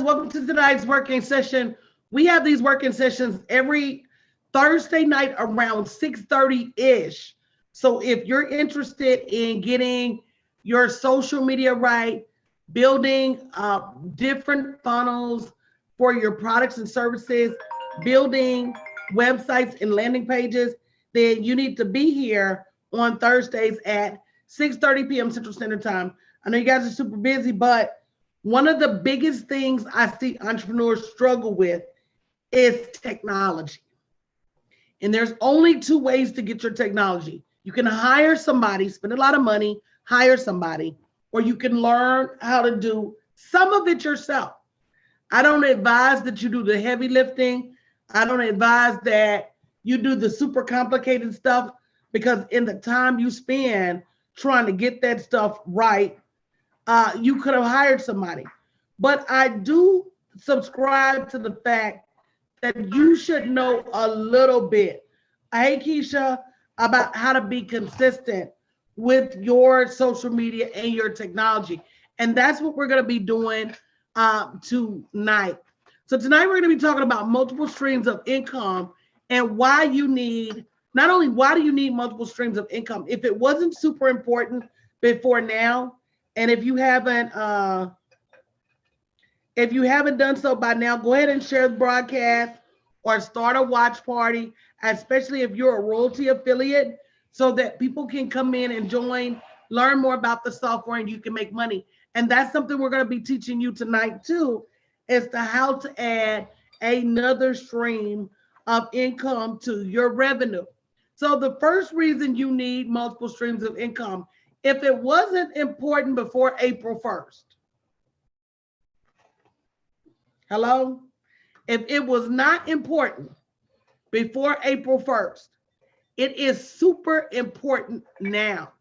welcome to tonight's working session. We have these working sessions every Thursday night around 6:30-ish. So if you're interested in getting your social media right, building different funnels for your products and services, building websites and landing pages, then you need to be here on Thursdays at 6:30 p.m. Central Standard Time. I know you guys are super busy, but one of the biggest things I see entrepreneurs struggle with is technology. And there's only two ways to get your technology. You can hire somebody, spend a lot of money, hire somebody, or you can learn how to do some of it yourself. I don't advise that you do the heavy lifting. I don't advise that you do the super complicated stuff, because in the time you spend trying to get that stuff right, you could have hired somebody. But I do subscribe to the fact that you should know a little bit, hey Keisha, about how to be consistent with your social media and your technology. And that's what we're going to be doing tonight. So tonight we're going to be talking about multiple streams of income and why you need, not only why do you need multiple streams of income, if it wasn't super important before now, and if you haven't done so by now, go ahead and share the broadcast or start a watch party, especially if you're a royalty affiliate, so that people can come in and join, learn more about the software, and you can make money. And that's something we're going to be teaching you tonight too, as to how to add another stream of income to your revenue. So the first reason you need multiple streams of income, if it wasn't important before April 1st, hello? If it was not important before April 1st, it is super important now.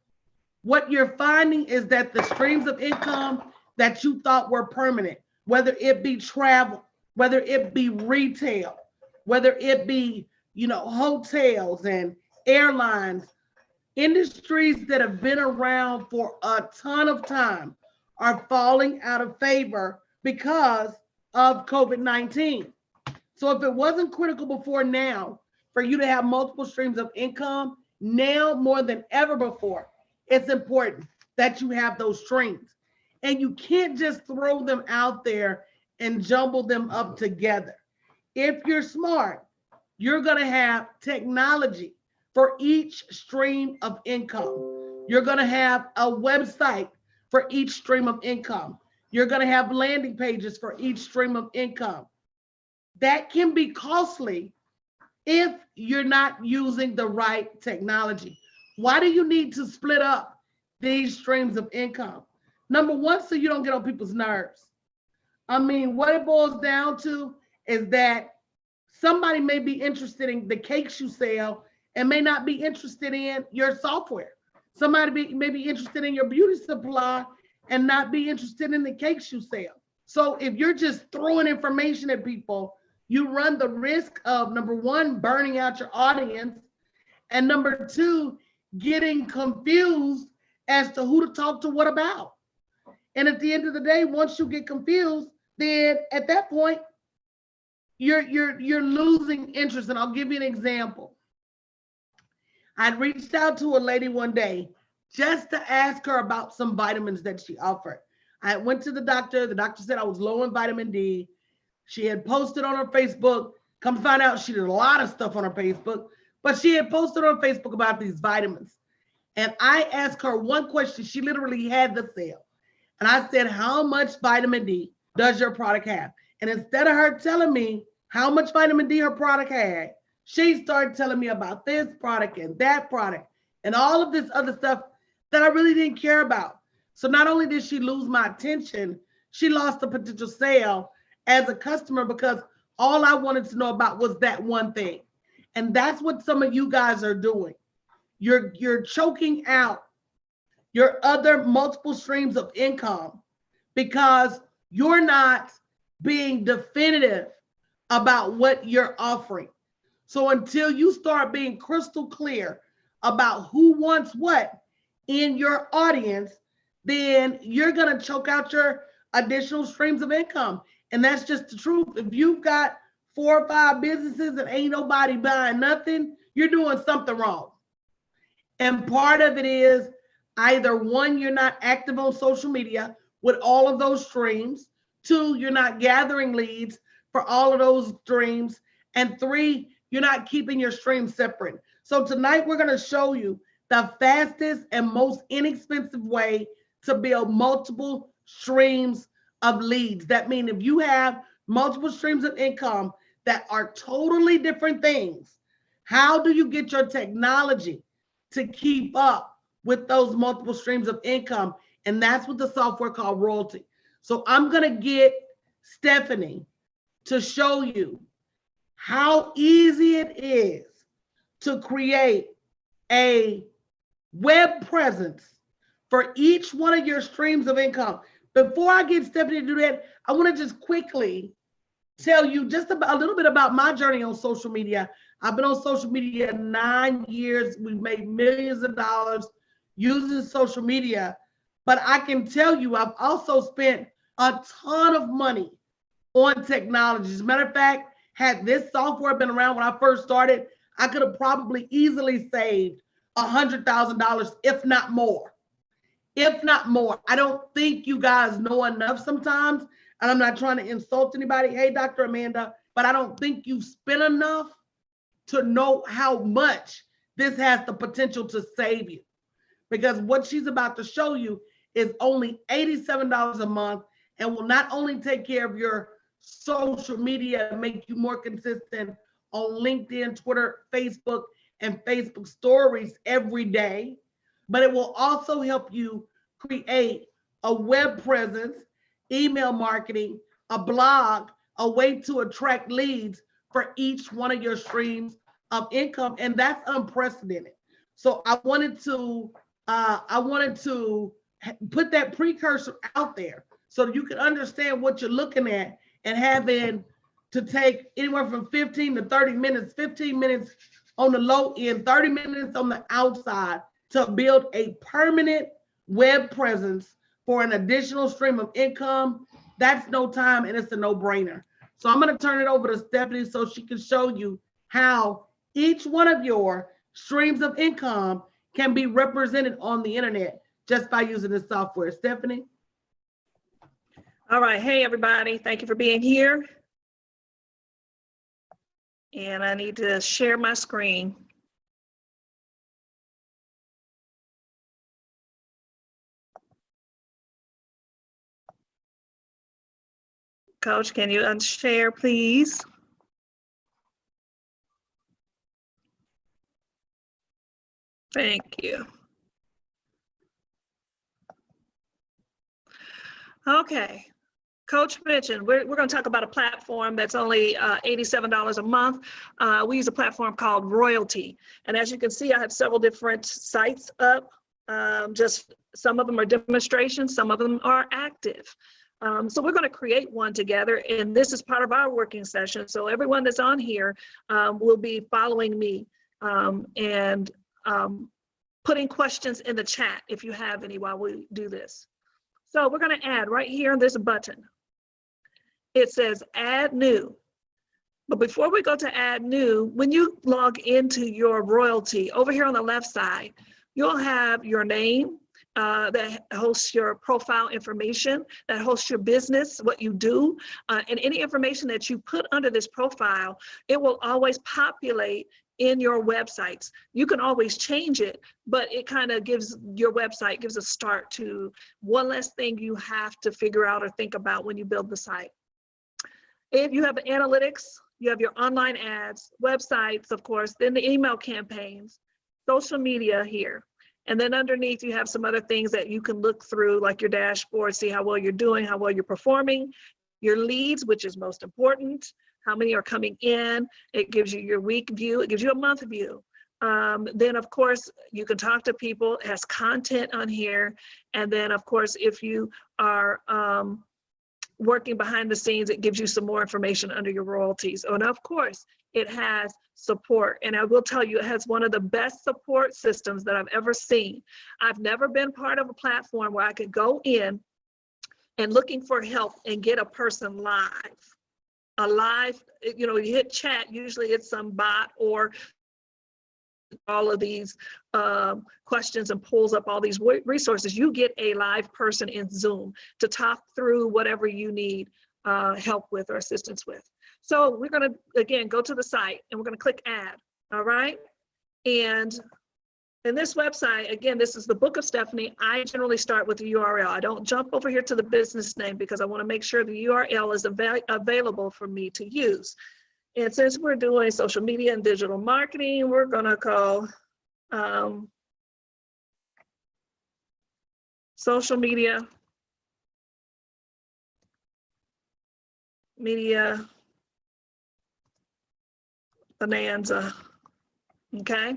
What you're finding is that the streams of income that you thought were permanent, whether it be travel, whether it be retail, whether it be, hotels and airlines, industries that have been around for a ton of time are falling out of favor because of COVID-19. So if it wasn't critical before now for you to have multiple streams of income, now more than ever before, it's important that you have those streams. And you can't just throw them out there and jumble them up together. If you're smart, you're going to have technology for each stream of income. You're going to have a website for each stream of income. You're going to have landing pages for each stream of income. That can be costly if you're not using the right technology. Why do you need to split up these streams of income? Number one, so you don't get on people's nerves. I mean, what it boils down to is that somebody may be interested in the cakes you sell and may not be interested in your software. Somebody may be interested in your beauty supply and not be interested in the cakes you sell. So if you're just throwing information at people, you run the risk of, number one, burning out your audience, and number two, getting confused as to who to talk to what about. And at the end of the day, once you get confused, then at that point, you're losing interest. And I'll give you an example. I reached out to a lady one day just to ask her about some vitamins that she offered. I went to the doctor. The doctor said I was low in vitamin D. She had posted on her Facebook. Come to find out, she did a lot of stuff on her Facebook, but she had posted on Facebook about these vitamins. And I asked her one question. She literally had the sale. And I said, how much vitamin D does your product have? And instead of her telling me how much vitamin D her product had, she started telling me about this product and that product and all of this other stuff that I really didn't care about. So not only did she lose my attention, she lost the potential sale as a customer, because all I wanted to know about was that one thing. And that's what some of you guys are doing. You're choking out your other multiple streams of income because you're not being definitive about what you're offering. So until you start being crystal clear about who wants what in your audience, then you're going to choke out your additional streams of income. And that's just the truth. If you've got 4 or 5 businesses and ain't nobody buying nothing, you're doing something wrong. And part of it is either one, you're not active on social media with all of those streams. 2, you're not gathering leads for all of those streams. And 3, you're not keeping your streams separate. So tonight we're going to show you the fastest and most inexpensive way to build multiple streams of leads. That means if you have multiple streams of income that are totally different things, how do you get your technology to keep up with those multiple streams of income? And that's what the software called Royalty. So I'm going to get Stephanie to show you how easy it is to create a web presence for each one of your streams of income. Before I get Stephanie to do that, I want to just quickly tell you just about a little bit about my journey on social media. I've been on social media 9 years. We've made millions of dollars using social media. But I can tell you, I've also spent a ton of money on technology. As a matter of fact, had this software been around when I first started, I could have probably easily saved $100,000, if not more. If not more. I don't think you guys know enough sometimes, and I'm not trying to insult anybody. Hey, Dr. Amanda, but I don't think you've spent enough to know how much this has the potential to save you. Because what she's about to show you is only $87 a month and will not only take care of your social media and make you more consistent on LinkedIn, Twitter, Facebook, and Facebook stories every day, but it will also help you create a web presence, email marketing, a blog, a way to attract leads for each one of your streams of income. And that's unprecedented. So I wanted to put that precursor out there so that you can understand what you're looking at, and having to take anywhere from 15 to 30 minutes, 15 minutes on the low end, 30 minutes on the outside to build a permanent web presence for an additional stream of income. That's no time, and it's a no-brainer. So I'm going to turn it over to Stephanie so she can show you how each one of your streams of income can be represented on the internet just by using this software. Stephanie? All right. Hey, everybody. Thank you for being here. And I need to share my screen. Coach, can you unshare, please? Thank you. Okay. Coach mentioned we're going to talk about a platform that's only $87 a month. We use a platform called Royalty. And as you can see, I have several different sites up. Just some of them are demonstrations, some of them are active. So we're going to create one together, and this is part of our working session. So everyone that's on here will be following me and putting questions in the chat if you have any while we do this. So we're going to add right here, there's a button. It says add new. But before we go to add new, when you log into your Royalty, over here on the left side, you'll have your name that hosts your profile information, that hosts your business, what you do, and any information that you put under this profile, it will always populate in your websites. You can always change it, but it kind of gives your website, gives a start to one less thing you have to figure out or think about when you build the site. If you have analytics, you have your online ads, websites, of course, then the email campaigns, social media here. And then underneath you have some other things that you can look through, like your dashboard, see how well you're doing, how well you're performing, your leads, which is most important, how many are coming in. It gives you your week view, it gives you a month view. Then of course, you can talk to people, it has content on here. And then of course, if you are working behind the scenes, it gives you some more information under your royalties. And of course, it has support. And I will tell you, it has one of the best support systems that I've ever seen. I've never been part of a platform where I could go in and looking for help and get a person live. You hit chat, usually it's some bot or all of these questions and pulls up all these resources. You get a live person in Zoom to talk through whatever you need help with or assistance with. So we're going to, again, go to the site and we're going to click add. All right. And in this website, again, this is the Book of Stephanie. I generally start with the URL. I don't jump over here to the business name because I want to make sure the URL is available for me to use. And since we're doing social media and digital marketing, we're going to call social media bonanza. Okay.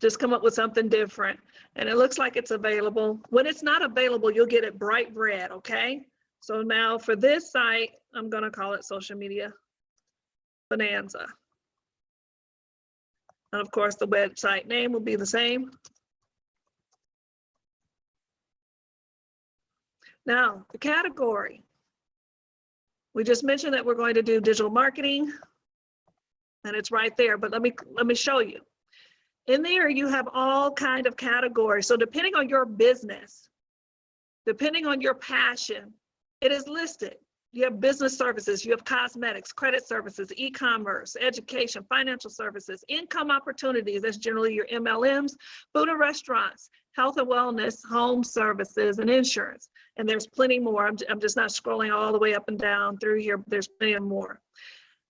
Just come up with something different. And it looks like it's available. When it's not available, you'll get it bright red, okay? So now for this site, I'm gonna call it Social Media Bonanza. And of course, the website name will be the same. Now, the category. We just mentioned that we're going to do digital marketing, and it's right there, but let me show you. In there, you have all kind of categories. So depending on your business, depending on your passion, it is listed. You have business services, you have cosmetics, credit services, e-commerce, education, financial services, income opportunities, that's generally your MLMs, food and restaurants, health and wellness, home services, and insurance. And there's plenty more. I'm just not scrolling all the way up and down through here. There's plenty more.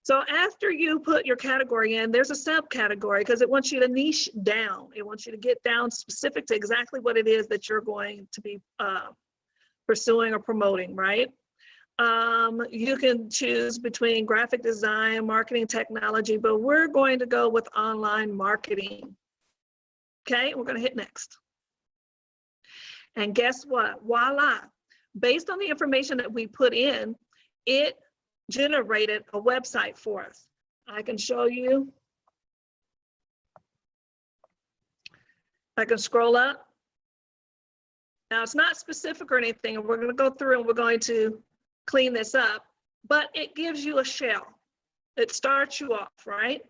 So after you put your category in, there's a subcategory because it wants you to niche down. It wants you to get down specific to exactly what it is that you're going to be pursuing or promoting, right? You can choose between graphic design, marketing technology, but we're going to go with online marketing. Okay, we're going to hit next. And guess what? Voila. Based on the information that we put in, it generated a website for us. I can show you. I can scroll up. Now it's not specific or anything, and we're going to go through and we're going to clean this up, but it gives you a shell. It starts you off, right?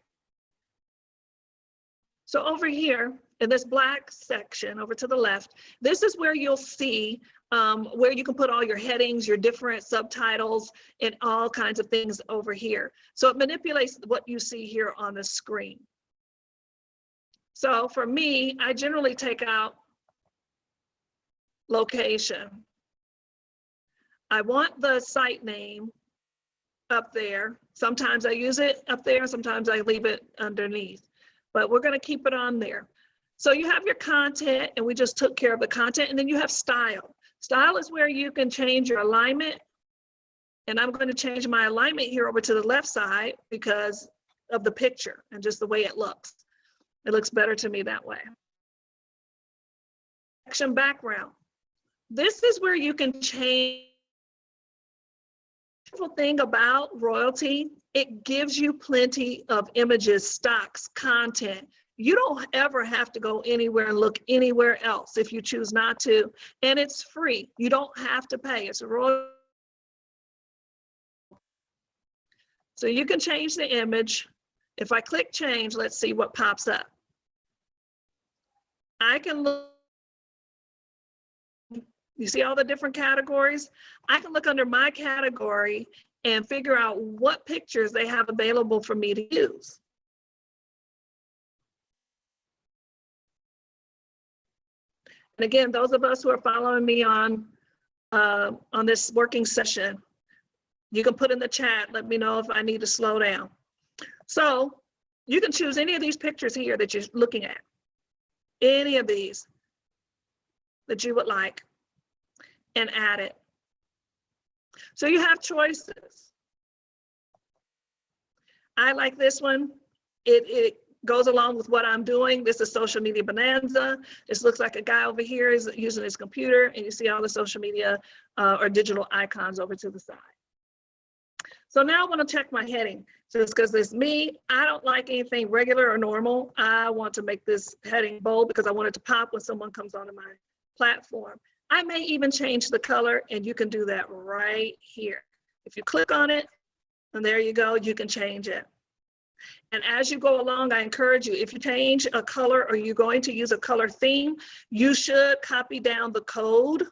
So over here in this black section over to the left, this is where you'll see where you can put all your headings, your different subtitles, and all kinds of things over here. So it manipulates what you see here on the screen. So for me, I generally take out location. I want the site name up there. Sometimes I use it up there, sometimes I leave it underneath, but we're going to keep it on there. So you have your content, and we just took care of the content, and then you have style. Style is where you can change your alignment, and I'm going to change my alignment here over to the left side because of the picture and just the way it looks. It looks better to me that way. Section background. This is where you can change. The beautiful thing about Royalty, it gives you plenty of images, stocks, content. You don't ever have to go anywhere and look anywhere else if you choose not to. And it's free. You don't have to pay. It's a royalty. So you can change the image. If I click change, let's see what pops up. I can look. You see all the different categories? I can look under my category and figure out what pictures they have available for me to use. And again, those of us who are following me on this working session, you can put in the chat, let me know if I need to slow down. So you can choose any of these pictures here that you're looking at, any of these that you would like, and add it. So you have choices. I like this one. It goes along with what I'm doing. This is Social Media Bonanza. This looks like a guy over here is using his computer, and you see all the social media or digital icons over to the side. So now I want to check my heading. Just because it's me, I don't like anything regular or normal. I want to make this heading bold because I want it to pop when someone comes onto my platform. I may even change the color, and you can do that right here. If you click on it, and there you go, you can change it. And as you go along, I encourage you, if you change a color or you're going to use a color theme, you should copy down the code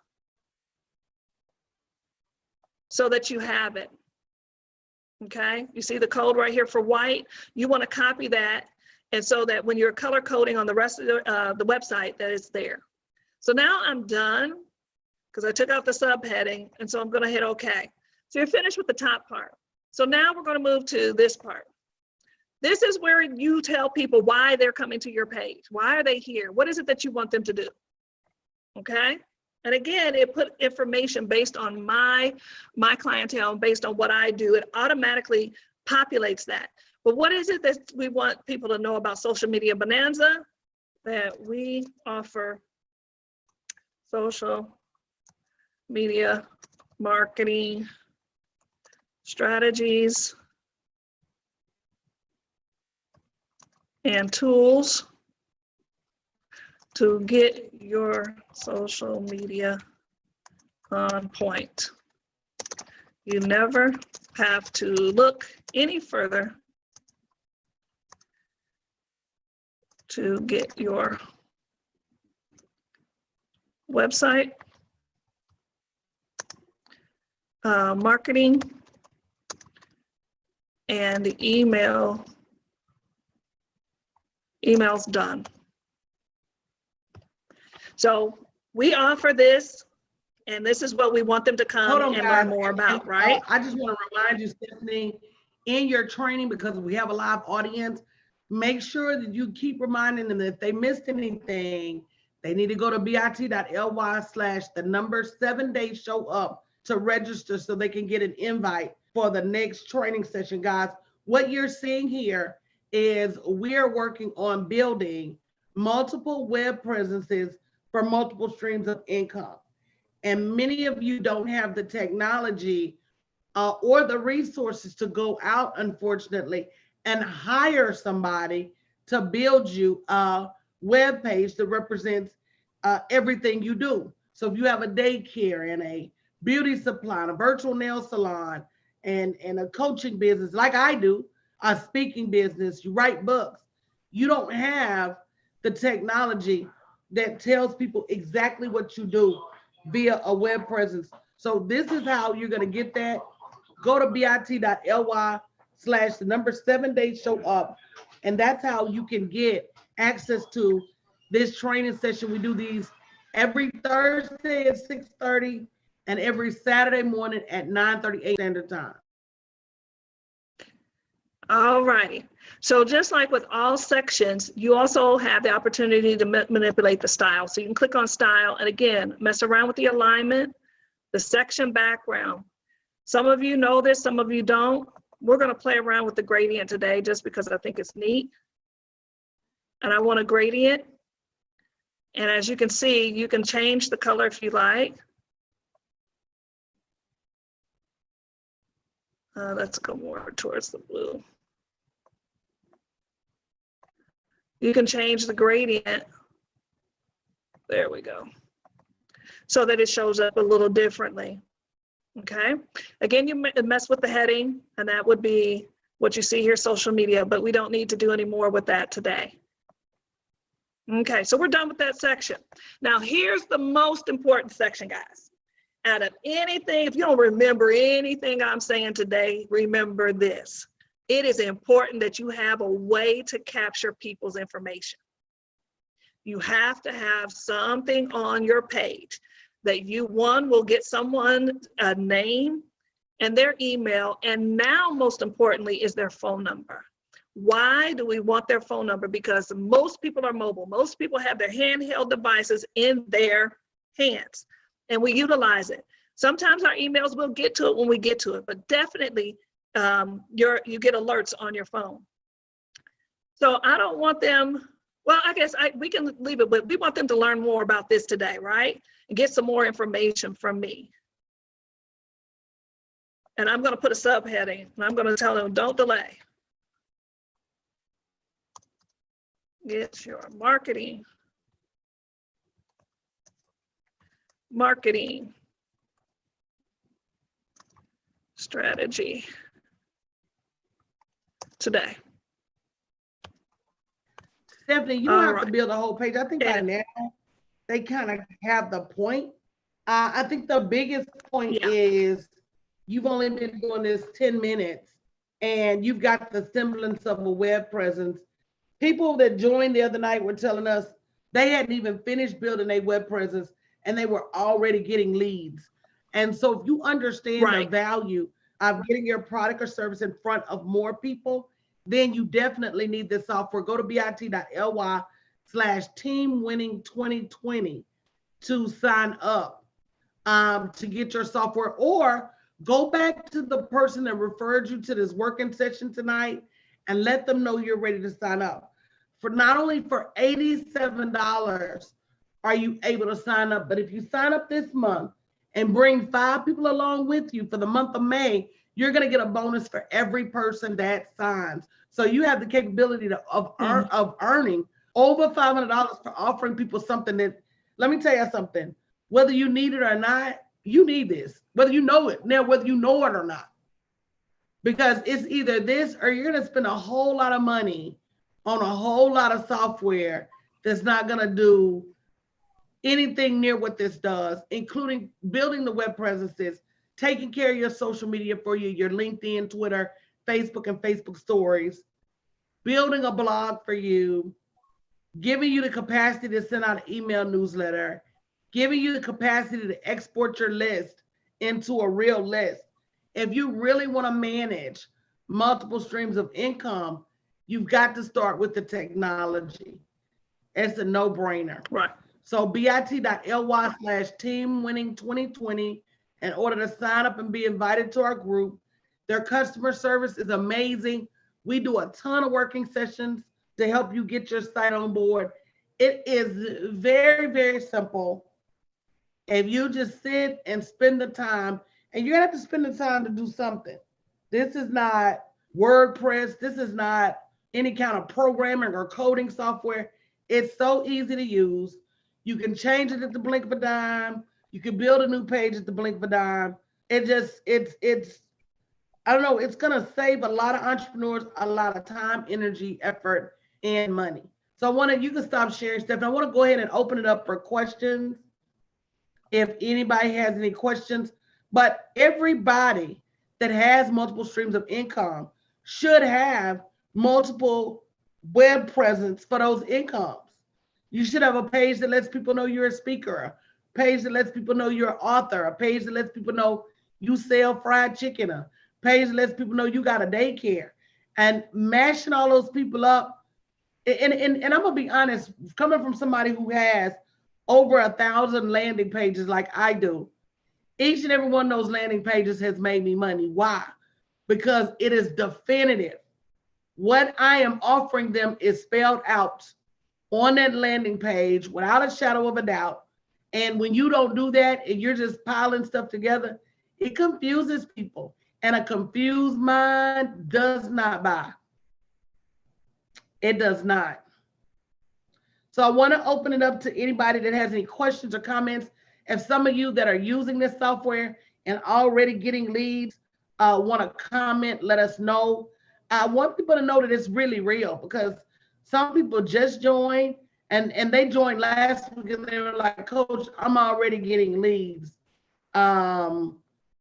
so that you have it. Okay, you see the code right here for white. You want to copy that, and so that when you're color coding on the rest of the website, that it's there. So now I'm done because I took out the subheading, and so I'm going to hit OK. So you're finished with the top part. So now we're going to move to this part. This is where you tell people why they're coming to your page. Why are they here? What is it that you want them to do? Okay. And again, it put information based on my clientele, based on what I do. It automatically populates that. But what is it that we want people to know about Social Media Bonanza? That we offer social media marketing strategies and tools to get your social media on point. You never have to look any further to get your website marketing and emails done. So we offer this, and this is what we want them to come and learn more about, right? I just want to remind you, Stephanie, in your training, because we have a live audience, make sure that you keep reminding them that if they missed anything, they need to go to bit.ly/7days-show-up to register so they can get an invite for the next training session, guys. What you're seeing here is we're working on building multiple web presences for multiple streams of income. And many of you don't have the technology or the resources to go out, unfortunately, and hire somebody to build you a web page that represents everything you do. So if you have a daycare and a beauty supply, and a virtual nail salon, and a coaching business like I do, a speaking business, you write books, you don't have the technology that tells people exactly what you do via a web presence. So this is how you're going to get that. Go to bit.ly/7days-show-up, and that's how you can get access to this training session. We do these every Thursday at 6:30 and every Saturday morning at 9:30 Standard Time. All righty. So just like with all sections, you also have the opportunity to manipulate the style. So you can click on style and again, mess around with the alignment, the section background. Some of you know this, some of you don't. We're going to play around with the gradient today just because I think it's neat. And I want a gradient. And as you can see, you can change the color if you like. Let's go more towards the blue. You can change the gradient. There we go. So that it shows up a little differently. Okay. Again, you mess with the heading, and that would be what you see here, social media, but we don't need to do any more with that today. Okay, so we're done with that section. Now, here's the most important section, guys. Out of anything, if you don't remember anything I'm saying today, remember this. It is important that you have a way to capture people's information. You have to have something on your page that you, one, will get someone a name and their email, and now most importantly is their phone number. Why do we want their phone number? Because most people are mobile. Most people have their handheld devices in their hands, and we utilize it. Sometimes our emails will get to it when we get to it, but definitely you get alerts on your phone. So I don't want them, well, I guess we can leave it, but we want them to learn more about this today, right? And get some more information from me. And I'm going to put a subheading, and I'm going to tell them, don't delay. Get your marketing marketing strategy today. Stephanie, you don't All have to right. build a whole page. I think by now they kind of have the point. I think the biggest point is you've only been doing this 10 minutes and you've got the semblance of a web presence. People that joined the other night were telling us they hadn't even finished building a web presence and they were already getting leads. And so if you understand the value of getting your product or service in front of more people, then you definitely need this software. Go to bit.ly/teamwinning2020 to sign up to get your software, or go back to the person that referred you to this working session tonight and let them know you're ready to sign up. For not only for $87 are you able to sign up, but if you sign up this month and bring 5 people along with you for the month of May, you're going to get a bonus for every person that signs. So you have the capability of earning over $500 for offering people something that, let me tell you something, whether you need it or not, you need this, whether you know it. Now, whether you know it or not, because it's either this or you're going to spend a whole lot of money on a whole lot of software that's not going to do anything near what this does, including building the web presences, taking care of your social media for you, your LinkedIn, Twitter, Facebook, and Facebook stories, building a blog for you, giving you the capacity to send out an email newsletter, giving you the capacity to export your list into a real list. If you really want to manage multiple streams of income, you've got to start with the technology. It's a no-brainer. Right. So bit.ly/teamwinning2020 in order to sign up and be invited to our group. Their customer service is amazing. We do a ton of working sessions to help you get your site on board. It is very, very simple. If you just sit and spend the time, and you're gonna have to spend the time to do something. This is not WordPress. This is not any kind of programming or coding software. It's so easy to use. You can change it at the blink of a dime. You can build a new page at the blink of a dime. It's I don't know, it's gonna save a lot of entrepreneurs a lot of time, energy, effort, and money. So you can stop sharing stuff. I want to go ahead and open it up for questions if anybody has any questions. But everybody that has multiple streams of income should have multiple web presence for those incomes. You should have a page that lets people know you're a speaker, a page that lets people know you're an author, a page that lets people know you sell fried chicken, a page that lets people know you got a daycare. And mashing all those people up, and I'm gonna be honest, coming from somebody who has over 1,000 landing pages like I do, each and every one of those landing pages has made me money. Why? Because it is definitive. What I am offering them is spelled out on that landing page without a shadow of a doubt. And when you don't do that and you're just piling stuff together, it confuses people. And a confused mind does not buy. It does not. So I want to open it up to anybody that has any questions or comments. If some of you that are using this software and already getting leads want to comment, let us know. I want people to know that it's really real, because some people just joined and they joined last week and they were like, Coach, I'm already getting leads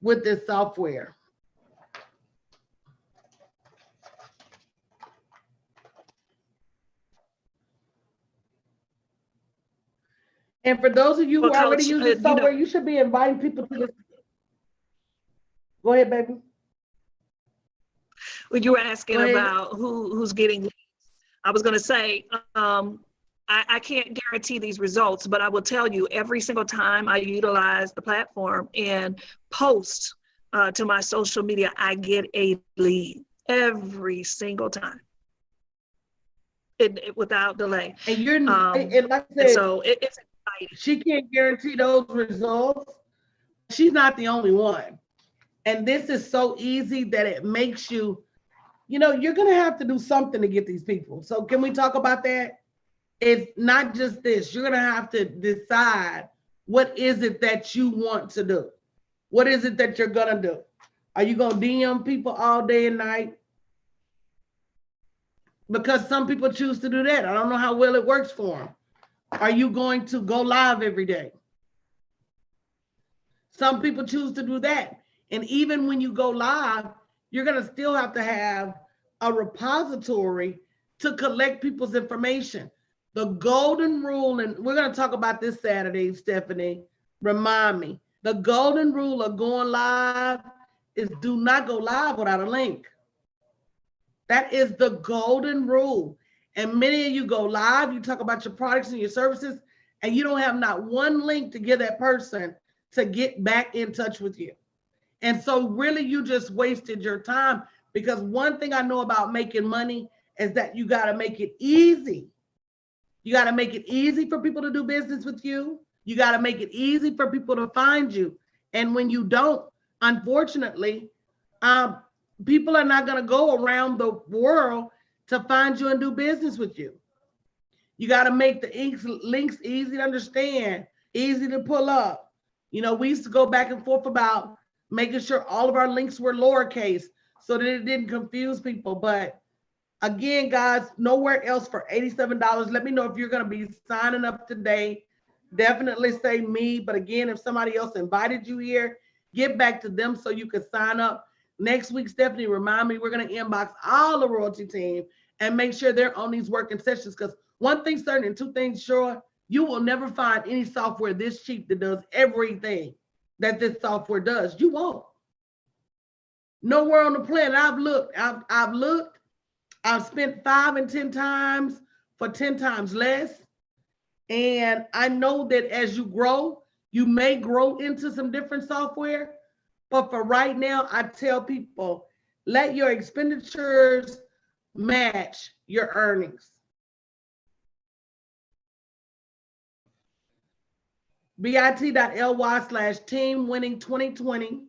with this software. And for those of you who already use this software, you should be inviting people to this. Go ahead, baby. When you were asking about who's getting leads, I was going to say, I can't guarantee these results, but I will tell you every single time I utilize the platform and post to my social media, I get a lead every single time. Without delay. And you're and like I said, so it's exciting. She can't guarantee those results. She's not the only one. And this is so easy that it makes you, you're going to have to do something to get these people. So can we talk about that? It's not just this. You're going to have to decide what is it that you want to do? What is it that you're gonna do? Are you gonna DM people all day and night? Because some people choose to do that. I don't know how well it works for them. Are you going to go live every day? Some people choose to do that. And even when you go live, you're going to still have to have a repository to collect people's information. The golden rule, and we're going to talk about this Saturday, Stephanie, remind me. The golden rule of going live is do not go live without a link. That is the golden rule. And many of you go live, you talk about your products and your services, and you don't have not one link to give that person to get back in touch with you. And so really you just wasted your time, because one thing I know about making money is that you got to make it easy. You got to make it easy for people to do business with you. You got to make it easy for people to find you. And when you don't, unfortunately, people are not going to go around the world to find you and do business with you. You got to make the links easy to understand, easy to pull up. You know, we used to go back and forth about making sure all of our links were lowercase so that it didn't confuse people. But again, guys, nowhere else for $87. Let me know if you're going to be signing up today. Definitely say me. But again, if somebody else invited you here, get back to them so you can sign up. Next week, Stephanie, remind me, we're going to inbox all the royalty team and make sure they're on these working sessions. Because one thing certain and two things sure, you will never find any software this cheap that does everything that this software does. You won't. Nowhere on the planet. I've looked. I've spent 5 and 10 times for 10 times less. And I know that as you grow, you may grow into some different software. But for right now, I tell people, let your expenditures match your earnings. bit.ly/teamwinning2020.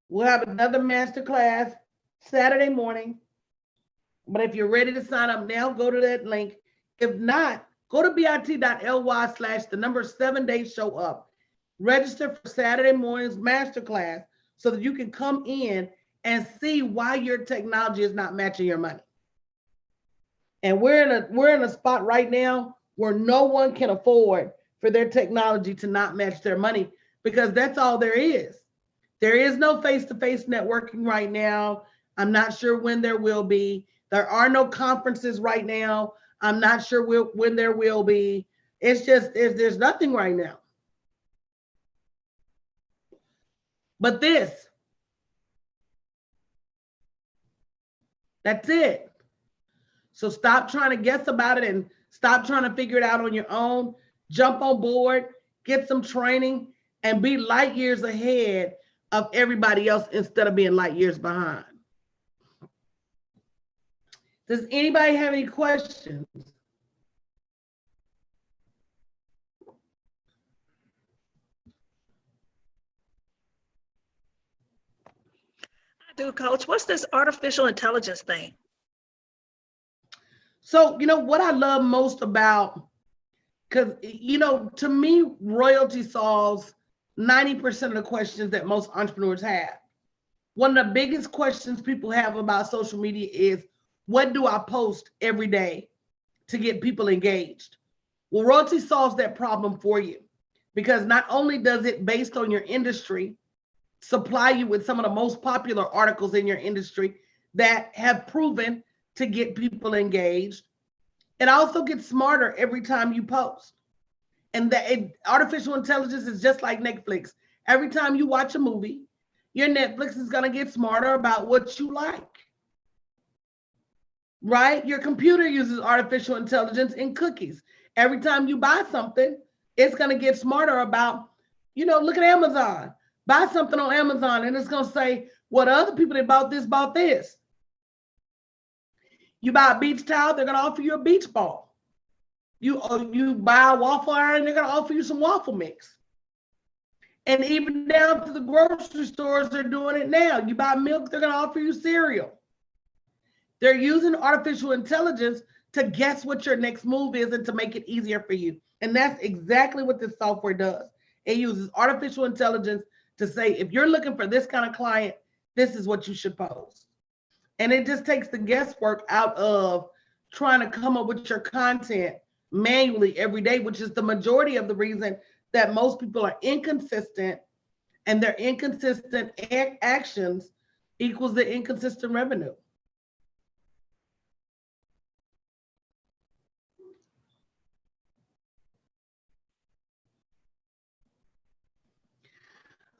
We'll have another masterclass Saturday morning. But if you're ready to sign up now, go to that link. If not, go to bit.ly/7 days show up. Register for Saturday morning's masterclass so that you can come in and see why your technology is not matching your money. And we're in a spot right now where no one can afford for their technology to not match their money, because that's all there is. There is no face-to-face networking right now. I'm not sure when there will be. There are no conferences right now. I'm not sure when there will be. It's just, there's nothing right now. But that's it. So stop trying to guess about it and stop trying to figure it out on your own. Jump on board, get some training, and be light years ahead of everybody else instead of being light years behind. Does anybody have any questions? Do, Coach, what's this artificial intelligence thing? So, you know, what I love most about, because, you know, to me, royalty solves 90% of the questions that most entrepreneurs have. One of the biggest questions people have about social media is, what do I post every day to get people engaged? Well, royalty solves that problem for you, because not only does it, based on your industry, supply you with some of the most popular articles in your industry that have proven to get people engaged, it also gets smarter every time you post. And that artificial intelligence is just like Netflix. Every time you watch a movie, your Netflix is going to get smarter about what you like. Right? Your computer uses artificial intelligence in cookies. Every time you buy something, it's going to get smarter about, you know, look at Amazon. Buy something on Amazon and it's going to say, what other people that bought this. You buy a beach towel, they're going to offer you a beach ball. You buy a waffle iron, they're going to offer you some waffle mix. And even down to the grocery stores, they're doing it now. You buy milk, they're going to offer you cereal. They're using artificial intelligence to guess what your next move is and to make it easier for you. And that's exactly what this software does. It uses artificial intelligence to say, if you're looking for this kind of client, this is what you should post. And it just takes the guesswork out of trying to come up with your content manually every day, which is the majority of the reason that most people are inconsistent, and their inconsistent actions equals the inconsistent revenue.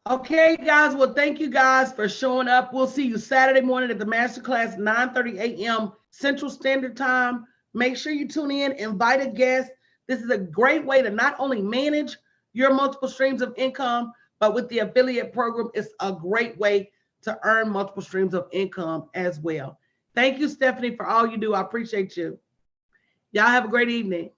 Okay, guys. Well, thank you guys for showing up. We'll see you Saturday morning at the masterclass, 9:30 a.m. Central Standard Time. Make sure you tune in, invite a guest. This is a great way to not only manage your multiple streams of income, but with the affiliate program, it's a great way to earn multiple streams of income as well. Thank you, Stephanie, for all you do. I appreciate you. Y'all have a great evening.